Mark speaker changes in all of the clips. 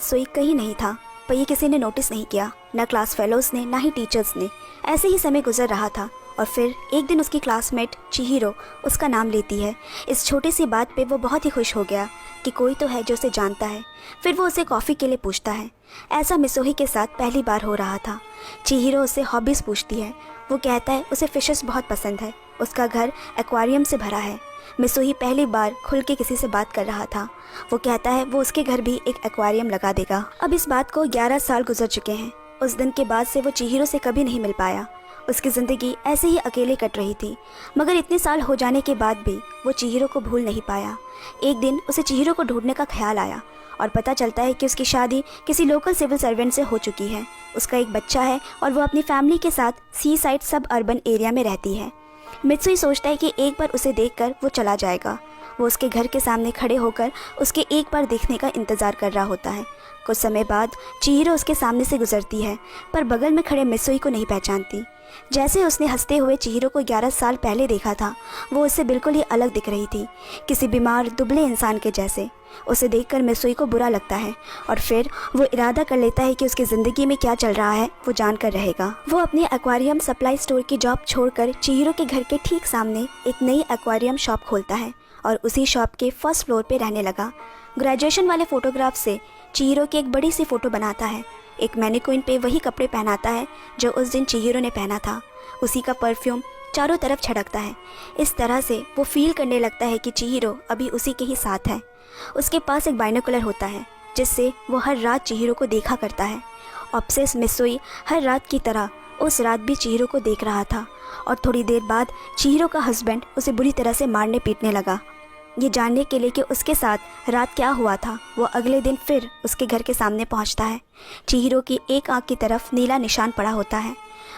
Speaker 1: Mitsui कहीं नहीं था, पर ये किसी ने नोटिस नहीं किया, ना क्लास फेलोज ने ना ही टीचर्स ने। ऐसे ही समय गुजर रहा था और फिर एक दिन उसकी क्लासमेट चिहिरो उसका नाम लेती है। इस छोटी सी बात पे वो बहुत ही खुश हो गया कि कोई तो है जो उसे जानता है। फिर वो उसे कॉफ़ी के लिए पूछता है। ऐसा मिसोही के साथ पहली बार हो रहा था। चिहिरो उससे हॉबीज़ पूछती है। वो कहता है उसे फिशेस बहुत पसंद है, उसका घर एक्वेरियम से भरा है। मिसोही पहली बार खुल के किसी से बात कर रहा था। वो कहता है वो उसके घर भी एक एक्वेरियम लगा देगा। अब इस बात को 11 साल गुजर चुके हैं। उस दिन के बाद से वो चिहिरो से कभी नहीं मिल पाया। उसकी ज़िंदगी ऐसे ही अकेले कट रही थी, मगर इतने साल हो जाने के बाद भी वो चिहिरो को भूल नहीं पाया। एक दिन उसे चिहिरो को ढूंढने का ख्याल आया और पता चलता है कि उसकी शादी किसी लोकल सिविल सर्वेंट से हो चुकी है। उसका एक बच्चा है और वो अपनी फैमिली के साथ सी साइड सब अर्बन एरिया में रहती है। मित्सुई सोचता है कि एक बार उसे देखकर वो चला जाएगा। वो उसके घर के सामने खड़े होकर उसके एक बार देखने का इंतज़ार कर रहा होता है। कुछ समय बाद चिहिरो उसके सामने से गुजरती है, पर बगल में खड़े मित्सुई को नहीं पहचानती। जैसे उसने हंसते हुए चिहिरो को 11 साल पहले देखा था, वो उससे बिल्कुल ही अलग दिख रही थी, किसी बीमार दुबले इंसान के जैसे। उसे देखकर मित्सुई को बुरा लगता है और फिर वो इरादा कर लेता है कि उसकी ज़िंदगी में क्या चल रहा है वो जानकर रहेगा। वो अपने एक्वेरियम सप्लाई स्टोर की जॉब छोड़कर चिहिरो के घर के ठीक सामने एक नई एक्वेरियम शॉप खोलता है और उसी शॉप के फर्स्ट फ्लोर पे रहने लगा। ग्रेजुएशन वाले फोटोग्राफ से चिहिरो की एक बड़ी सी फ़ोटो बनाता है। एक मैनिक्विन पे वही कपड़े पहनाता है जो उस दिन चिहिरो ने पहना था। उसी का परफ्यूम चारों तरफ छिड़कता है। इस तरह से वो फील करने लगता है कि चिहिरो अभी उसी के ही साथ है। उसके पास एक बाइनोकुलर होता है जिससे वो हर रात चिहिरो को देखा करता है। ऑब्सेस मित्सुई हर रात की तरह उस रात भी चिहिरो को देख रहा था और थोड़ी देर बाद चिहिरो का हस्बैंड उसे बुरी तरह से मारने पीटने लगा। ये जानने के लिए कि उसके साथ रात क्या हुआ था, वो अगले दिन फिर उसके घर के सामने पहुंचता है। चिहिरो की एक आंख की तरफ नीला निशान पड़ा होता है।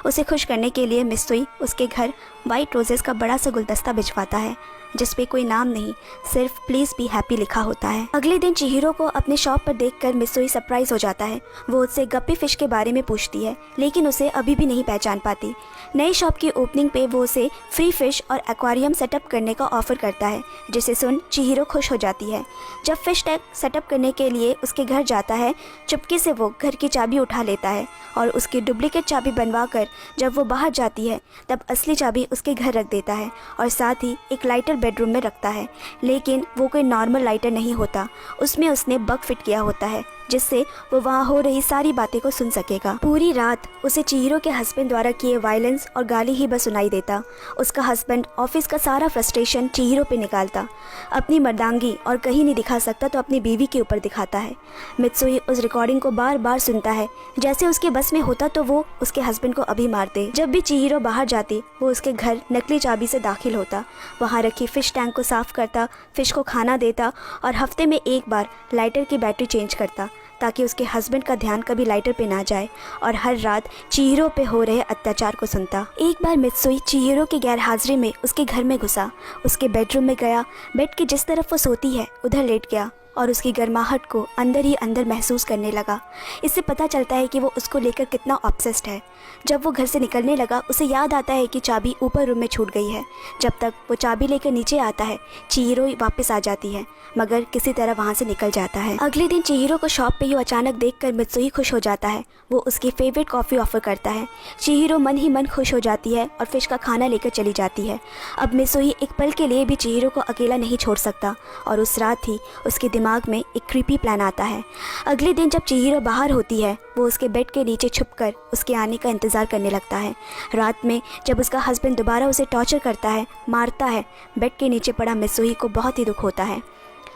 Speaker 1: उसे खुश करने के लिए मित्सुई उसके घर वाइट रोजेस का बड़ा सा गुलदस्ता भिजवाता है जिस पे कोई नाम नहीं, सिर्फ प्लीज़ बी हैप्पी लिखा होता है। अगले दिन चिहिरो को अपने शॉप पर देखकर मित्सुई सरप्राइज हो जाता है। वो उससे गप्पी फिश के बारे में पूछती है, लेकिन उसे अभी भी नहीं पहचान पाती। नई शॉप की ओपनिंग पे वो उसे फ्री फिश और एक्वेरियम सेटअप करने का ऑफर करता है, जिसे सुन चिहिरो खुश हो जाती है। जब फिश टैंक सेटअप करने के लिए उसके घर जाता है, चुपके से वो घर की चाबी उठा लेता है और उसकी डुप्लीकेट चाबी बनवा कर जब वो बाहर जाती है तब असली चाबी उसके घर रख देता है और साथ ही एक लाइटर बेडरूम में रखता है। लेकिन वो कोई नॉर्मल लाइटर नहीं होता, उसमें उसने बग फिट किया होता है जिससे वो वहाँ हो रही सारी बातें को सुन सकेगा। पूरी रात उसे चिहिरो के हस्बैंड द्वारा किए वायलेंस और गाली ही बस सुनाई देता। उसका हस्बैंड ऑफिस का सारा फ्रस्ट्रेशन चिहिरो पे निकालता। अपनी मर्दांगी और कहीं नहीं दिखा सकता तो अपनी बीवी के ऊपर दिखाता है। मित्सुई उस रिकॉर्डिंग को बार बार सुनता है। जैसे उसके बस में होता तो वो उसके हस्बैंड को अभी मारते। जब भी चिहिरो बाहर जाती वो उसके घर नकली चाबी से दाखिल होता, वहाँ रखी फिश टैंक को साफ करता, फिश को खाना देता और हफ्ते में एक बार लाइटर की बैटरी चेंज करता ताकि उसके हस्बैंड का ध्यान कभी लाइटर पे ना जाए, और हर रात चिहिरो पे हो रहे अत्याचार को सुनता। एक बार मित्सुई चिहिरो की गैर हाजिरी में उसके घर में घुसा, उसके बेडरूम में गया, बेड की जिस तरफ वो सोती है उधर लेट गया और उसकी गर्माहट को अंदर ही अंदर महसूस करने लगा। इससे पता चलता है कि वो उसको लेकर कितना ऑब्सेस्ड है। जब वो घर से निकलने लगा उसे याद आता है कि चाबी ऊपर रूम में छूट गई है। जब तक वो चाबी लेकर नीचे आता है चिहिरो वापस आ जाती है, मगर किसी तरह वहाँ से निकल जाता है। अगले दिन चिहिरो को शॉप पे यूँ अचानक देखकर मित्सुई खुश हो जाता है। वो उसकी फेवरेट कॉफ़ी ऑफर करता है। चिहिरो मन ही मन खुश हो जाती है और फिश का खाना लेकर चली जाती है। अब मित्सुई एक पल के लिए भी चिहिरो को अकेला नहीं छोड़ सकता और उस रात ही उसके दिमाग में एक क्रीपी प्लान आता है। अगले दिन जब चिहिरो बाहर होती है वो उसके बेड के नीचे छुपकर उसके आने का इंतज़ार करने लगता है। रात में जब उसका हस्बैंड दोबारा उसे टॉर्चर करता है, मारता है, बेड के नीचे पड़ा मित्सुई को बहुत ही दुख होता है।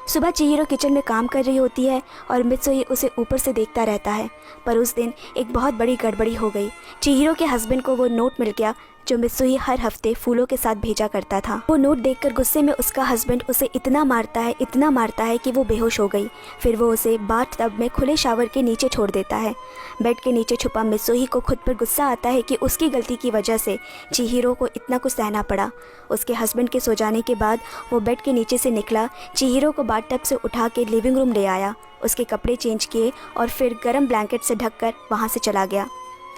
Speaker 1: सुबह चिहिरो किचन में काम कर रही होती है और मित्सुई उसे ऊपर से देखता रहता है, पर उस दिन एक बहुत बड़ी गड़बड़ी हो गई। चिहिरो के हस्बैंड को वो नोट मिल गया जो मित्सुई हर हफ्ते फूलों के साथ भेजा करता था। वो नोट देखकर गुस्से में उसका हस्बैंड उसे इतना मारता है कि वो बेहोश हो गई। फिर वो उसे बाथ टब में खुले शावर के नीचे छोड़ देता है। बेड के नीचे छुपा मित्सुई को खुद पर गुस्सा आता है कि उसकी गलती की वजह से चिहिरो को इतना कुछ सहना पड़ा। उसके हस्बैंड के सो जाने के बाद वो बेड के नीचे से निकला, चिहिरो को बाथ टब से उठा के लिविंग रूम ले आया, उसके कपड़े चेंज किए और फिर गर्म ब्लैंकेट से ढककर वहाँ से चला गया।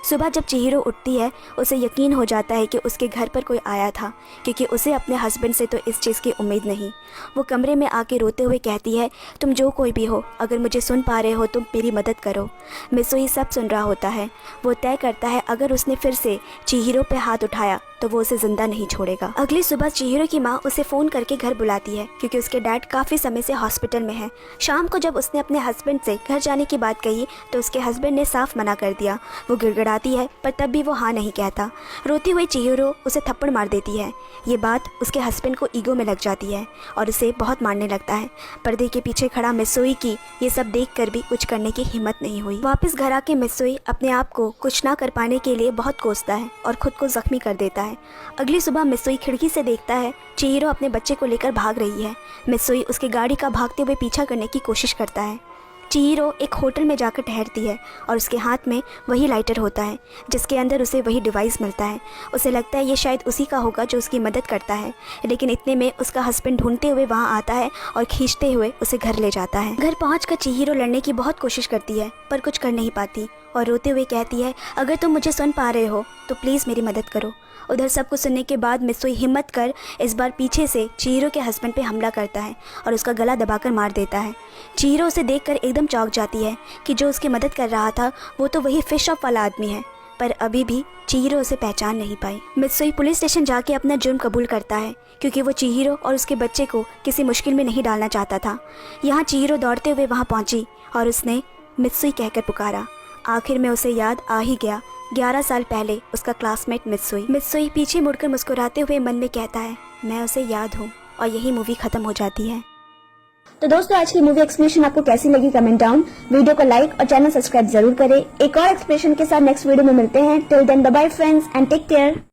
Speaker 1: सुबह जब चिहिरो उठती है उसे यकीन हो जाता है कि उसके घर पर कोई आया था, क्योंकि उसे अपने हस्बैंड से तो इस चीज़ की उम्मीद नहीं। वो कमरे में आके रोते हुए कहती है, तुम जो कोई भी हो, अगर मुझे सुन पा रहे हो तो मेरी मदद करो। मिसोई सब सुन रहा होता है। वो तय करता है अगर उसने फिर से चिहिरो पे हाथ उठाया तो वो उसे जिंदा नहीं छोड़ेगा। अगली सुबह चिहिरो की माँ उसे फ़ोन करके घर बुलाती है, क्योंकि उसके डैड काफ़ी समय से हॉस्पिटल में है। शाम को जब उसने अपने हस्बैंड से घर जाने की बात कही तो उसके हस्बैंड ने साफ मना कर दिया। वो गिड़गिड़ाती है पर तब भी वो हाँ नहीं कहता। रोती हुई चिहिरो उसे थप्पड़ मार देती है। ये बात उसके हस्बैंड को ईगो में लग जाती है और उसे बहुत मारने लगता है। पर्दे के पीछे खड़ा मिसोई की ये सब देखकर भी कुछ करने की हिम्मत नहीं हुई। वापस घर आके मिसोई अपने आप को कुछ ना कर पाने के लिए बहुत कोसता है और खुद को जख्मी कर देता है। अगली सुबह मिसोई खिड़की से देखता है चिहिरो अपने बच्चे को लेकर भाग रही है। मिसोई उसकी गाड़ी का भागते हुए पीछा करने की कोशिश करता है। चिहिरो एक होटल में जाकर ठहरती है और उसके हाथ में वही लाइटर होता है जिसके अंदर उसे वही डिवाइस मिलता है। उसे लगता है ये शायद उसी का होगा जो उसकी मदद करता है, लेकिन इतने में उसका हस्बैंड ढूंढते हुए वहाँ आता है और खींचते हुए उसे घर ले जाता है। घर पहुँचकर चिहिरो लड़ने की बहुत कोशिश करती है पर कुछ कर नहीं पाती और रोते हुए कहती है, अगर तुम मुझे सुन पा रहे हो तो प्लीज़ मेरी मदद करो। उधर सब कुछ सुनने के बाद मिसोई हिम्मत कर इस बार पीछे से चिहिरो के हस्बैंड पे हमला करता है और उसका गला दबाकर मार देता है। चिहिरो उसे देखकर एकदम चौंक जाती है कि जो उसकी मदद कर रहा था वो तो वही फिश शॉप वाला आदमी है, पर अभी भी चिहिरो उसे पहचान नहीं पाई। मिसोई पुलिस स्टेशन जाके अपना जुर्म कबूल करता है, क्योंकि वो चिहिरो और उसके बच्चे को किसी मुश्किल में नहीं डालना चाहता था। यहाँ चिहिरो दौड़ते हुए वहाँ पहुँची और उसने मिसोई कहकर पुकारा। आखिर में उसे याद आ ही गया, 11 साल पहले उसका क्लासमेट मिसोई। मिसोई पीछे मुड़कर मुस्कुराते हुए मन में कहता है, मैं उसे याद हूँ, और यही मूवी खत्म हो जाती है।
Speaker 2: तो दोस्तों, आज की मूवी एक्सप्लेनेशन आपको कैसी लगी कमेंट डाउन। वीडियो को लाइक और चैनल सब्सक्राइब जरूर करें। एक और एक्सप्लेनेशन के साथ नेक्स्ट वीडियो में मिलते हैं। Till then bye bye friends and take care.